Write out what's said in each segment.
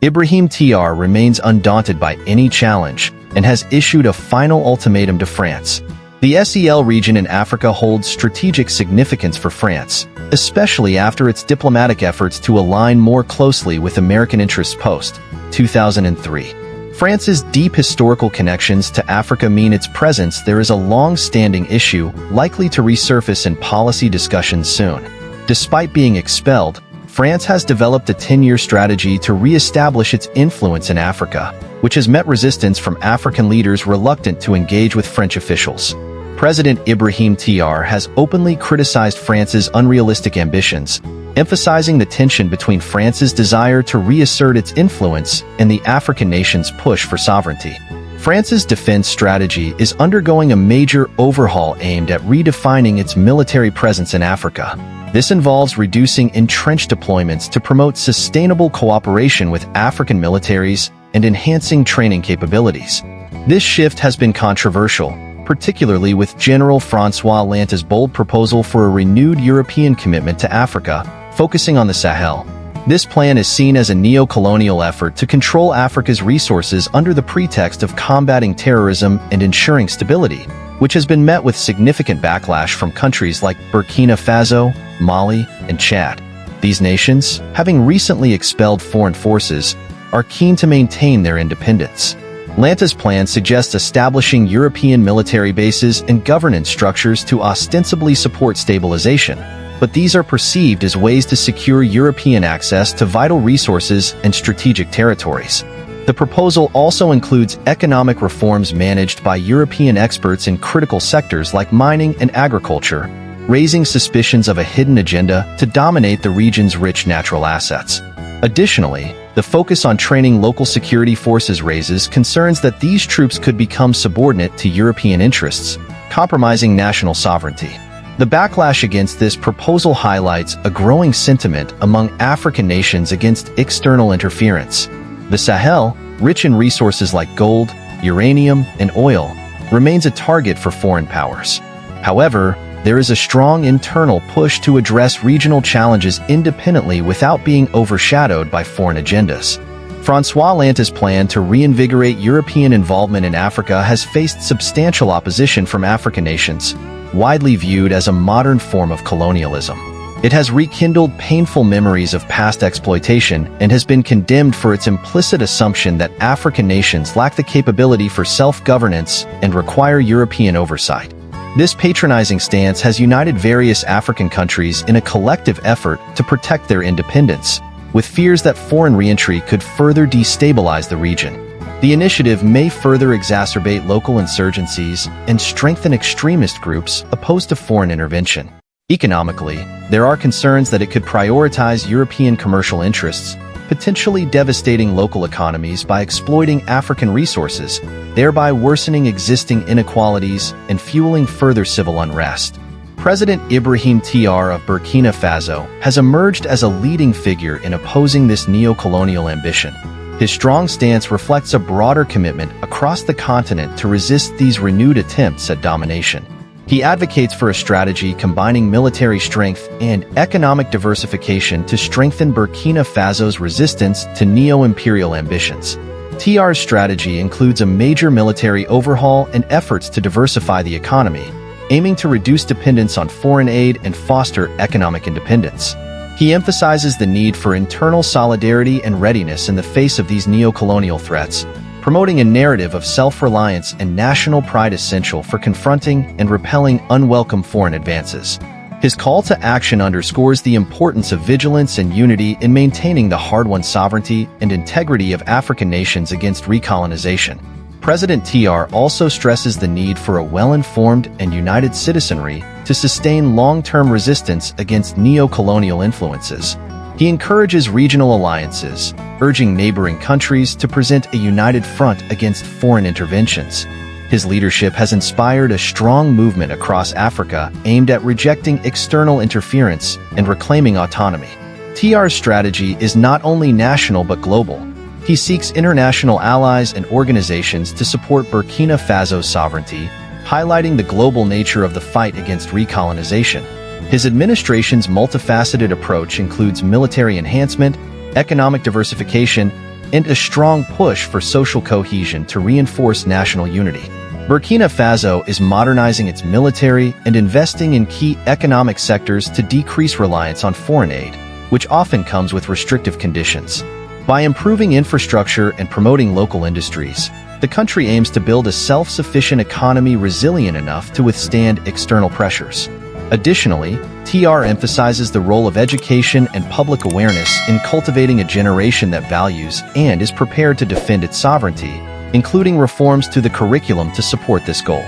Ibrahim Traore remains undaunted by any challenge and has issued a final ultimatum to France. The SEL region in Africa holds strategic significance for France, especially after its diplomatic efforts to align more closely with American interests post-2003. France's deep historical connections to Africa mean its presence there is a long-standing issue likely to resurface in policy discussions soon. Despite being expelled, France has developed a 10-year strategy to re-establish its influence in Africa, which has met resistance from African leaders reluctant to engage with French officials. President Ibrahim Traore has openly criticized France's unrealistic ambitions, emphasizing the tension between France's desire to reassert its influence and the African nation's push for sovereignty. France's defense strategy is undergoing a major overhaul aimed at redefining its military presence in Africa. This involves reducing entrenched deployments to promote sustainable cooperation with African militaries and enhancing training capabilities. This shift has been controversial, particularly with General François Hollande's bold proposal for a renewed European commitment to Africa, focusing on the Sahel. This plan is seen as a neo-colonial effort to control Africa's resources under the pretext of combating terrorism and ensuring stability, which has been met with significant backlash from countries like Burkina Faso, Mali, and Chad. These nations, having recently expelled foreign forces, are keen to maintain their independence. Hollande's plan suggests establishing European military bases and governance structures to ostensibly support stabilization, but these are perceived as ways to secure European access to vital resources and strategic territories. The proposal also includes economic reforms managed by European experts in critical sectors like mining and agriculture, raising suspicions of a hidden agenda to dominate the region's rich natural assets. Additionally, the focus on training local security forces raises concerns that these troops could become subordinate to European interests, compromising national sovereignty. The backlash against this proposal highlights a growing sentiment among African nations against external interference. The Sahel, rich in resources like gold, uranium, and oil, remains a target for foreign powers. However, there is a strong internal push to address regional challenges independently without being overshadowed by foreign agendas. François Hollande's plan to reinvigorate European involvement in Africa has faced substantial opposition from African nations, widely viewed as a modern form of colonialism. It has rekindled painful memories of past exploitation and has been condemned for its implicit assumption that African nations lack the capability for self-governance and require European oversight. This patronizing stance has united various African countries in a collective effort to protect their independence, with fears that foreign re-entry could further destabilize the region. The initiative may further exacerbate local insurgencies and strengthen extremist groups opposed to foreign intervention. Economically, there are concerns that it could prioritize European commercial interests, potentially devastating local economies by exploiting African resources, thereby worsening existing inequalities and fueling further civil unrest. President Ibrahim Traore of Burkina Faso has emerged as a leading figure in opposing this neo-colonial ambition. His strong stance reflects a broader commitment across the continent to resist these renewed attempts at domination. He advocates for a strategy combining military strength and economic diversification to strengthen Burkina Faso's resistance to neo-imperial ambitions. Traore's strategy includes a major military overhaul and efforts to diversify the economy, aiming to reduce dependence on foreign aid and foster economic independence. He emphasizes the need for internal solidarity and readiness in the face of these neo-colonial threats, promoting a narrative of self-reliance and national pride essential for confronting and repelling unwelcome foreign advances. His call to action underscores the importance of vigilance and unity in maintaining the hard-won sovereignty and integrity of African nations against recolonization. President Traore also stresses the need for a well-informed and united citizenry to sustain long-term resistance against neo-colonial influences. He encourages regional alliances, urging neighboring countries to present a united front against foreign interventions. His leadership has inspired a strong movement across Africa aimed at rejecting external interference and reclaiming autonomy. Traore's strategy is not only national but global. He seeks international allies and organizations to support Burkina Faso's sovereignty, highlighting the global nature of the fight against recolonization. His administration's multifaceted approach includes military enhancement, economic diversification, and a strong push for social cohesion to reinforce national unity. Burkina Faso is modernizing its military and investing in key economic sectors to decrease reliance on foreign aid, which often comes with restrictive conditions. By improving infrastructure and promoting local industries, the country aims to build a self-sufficient economy resilient enough to withstand external pressures. Additionally, TR emphasizes the role of education and public awareness in cultivating a generation that values and is prepared to defend its sovereignty, including reforms to the curriculum to support this goal.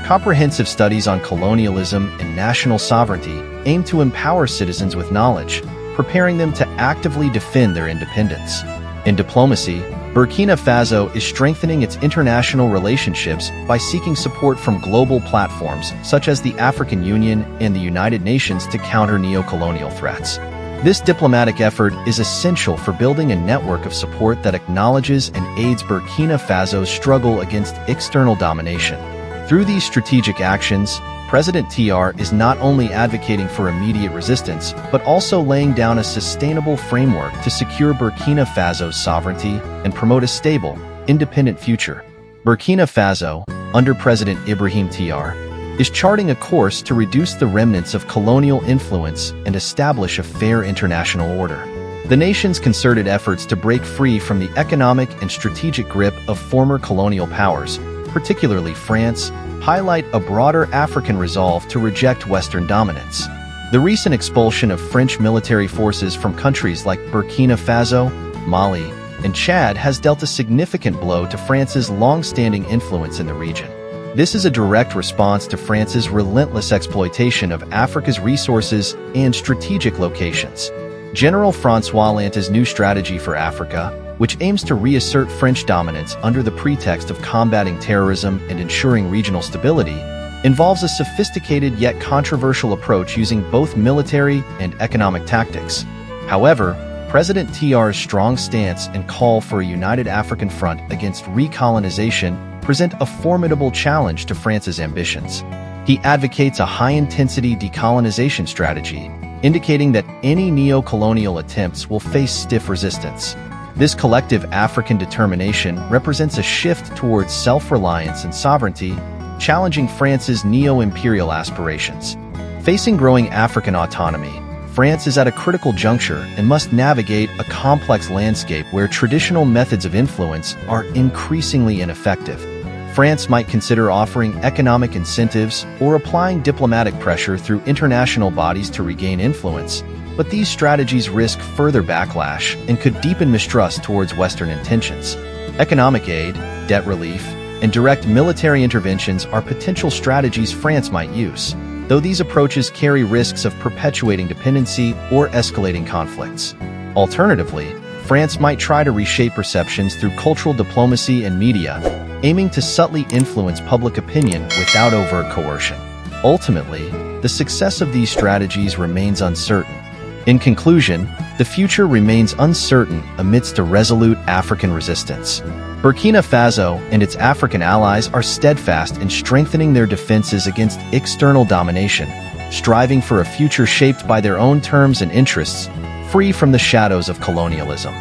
Comprehensive studies on colonialism and national sovereignty aim to empower citizens with knowledge, preparing them to actively defend their independence. In diplomacy, Burkina Faso is strengthening its international relationships by seeking support from global platforms such as the African Union and the United Nations to counter neo-colonial threats. This diplomatic effort is essential for building a network of support that acknowledges and aids Burkina Faso's struggle against external domination. Through these strategic actions, President TR is not only advocating for immediate resistance, but also laying down a sustainable framework to secure Burkina Faso's sovereignty and promote a stable, independent future. Burkina Faso, under President Ibrahim TR, is charting a course to reduce the remnants of colonial influence and establish a fair international order. The nation's concerted efforts to break free from the economic and strategic grip of former colonial powers, particularly France, highlight a broader African resolve to reject Western dominance. The recent expulsion of French military forces from countries like Burkina Faso, Mali, and Chad has dealt a significant blow to France's long-standing influence in the region. This is a direct response to France's relentless exploitation of Africa's resources and strategic locations. General François Hollande's new strategy for Africa, which aims to reassert French dominance under the pretext of combating terrorism and ensuring regional stability, involves a sophisticated yet controversial approach using both military and economic tactics. However, President TR's strong stance and call for a united African front against recolonization present a formidable challenge to France's ambitions. He advocates a high-intensity decolonization strategy, indicating that any neo-colonial attempts will face stiff resistance. This collective African determination represents a shift towards self-reliance and sovereignty, challenging France's neo-imperial aspirations. Facing growing African autonomy, France is at a critical juncture and must navigate a complex landscape where traditional methods of influence are increasingly ineffective. France might consider offering economic incentives or applying diplomatic pressure through international bodies to regain influence, but these strategies risk further backlash and could deepen mistrust towards Western intentions. Economic aid, debt relief, and direct military interventions are potential strategies France might use, though these approaches carry risks of perpetuating dependency or escalating conflicts. Alternatively, France might try to reshape perceptions through cultural diplomacy and media, aiming to subtly influence public opinion without overt coercion. Ultimately, the success of these strategies remains uncertain. In conclusion, the future remains uncertain amidst a resolute African resistance. Burkina Faso and its African allies are steadfast in strengthening their defenses against external domination, striving for a future shaped by their own terms and interests, free from the shadows of colonialism.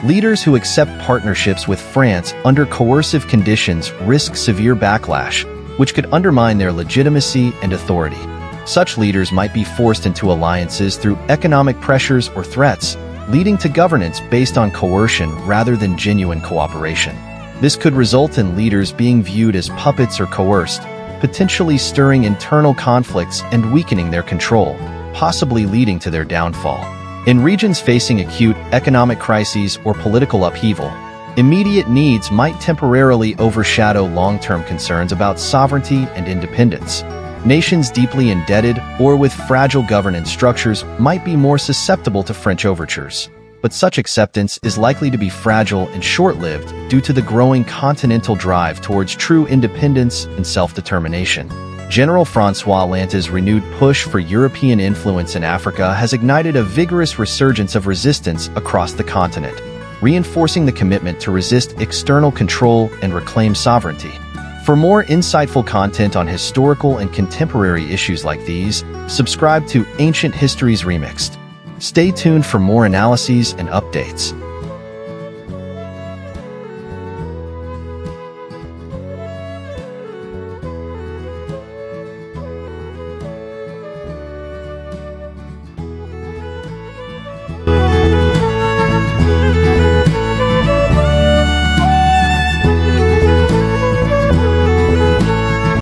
Leaders who accept partnerships with France under coercive conditions risk severe backlash, which could undermine their legitimacy and authority. Such leaders might be forced into alliances through economic pressures or threats, leading to governance based on coercion rather than genuine cooperation. This could result in leaders being viewed as puppets or coerced, potentially stirring internal conflicts and weakening their control, possibly leading to their downfall. In regions facing acute economic crises or political upheaval, immediate needs might temporarily overshadow long-term concerns about sovereignty and independence. Nations deeply indebted or with fragile governance structures might be more susceptible to French overtures, but such acceptance is likely to be fragile and short-lived due to the growing continental drive towards true independence and self-determination. General François Hollande's renewed push for European influence in Africa has ignited a vigorous resurgence of resistance across the continent, reinforcing the commitment to resist external control and reclaim sovereignty. For more insightful content on historical and contemporary issues like these, subscribe to Ancient Histories Remixed. Stay tuned for more analyses and updates.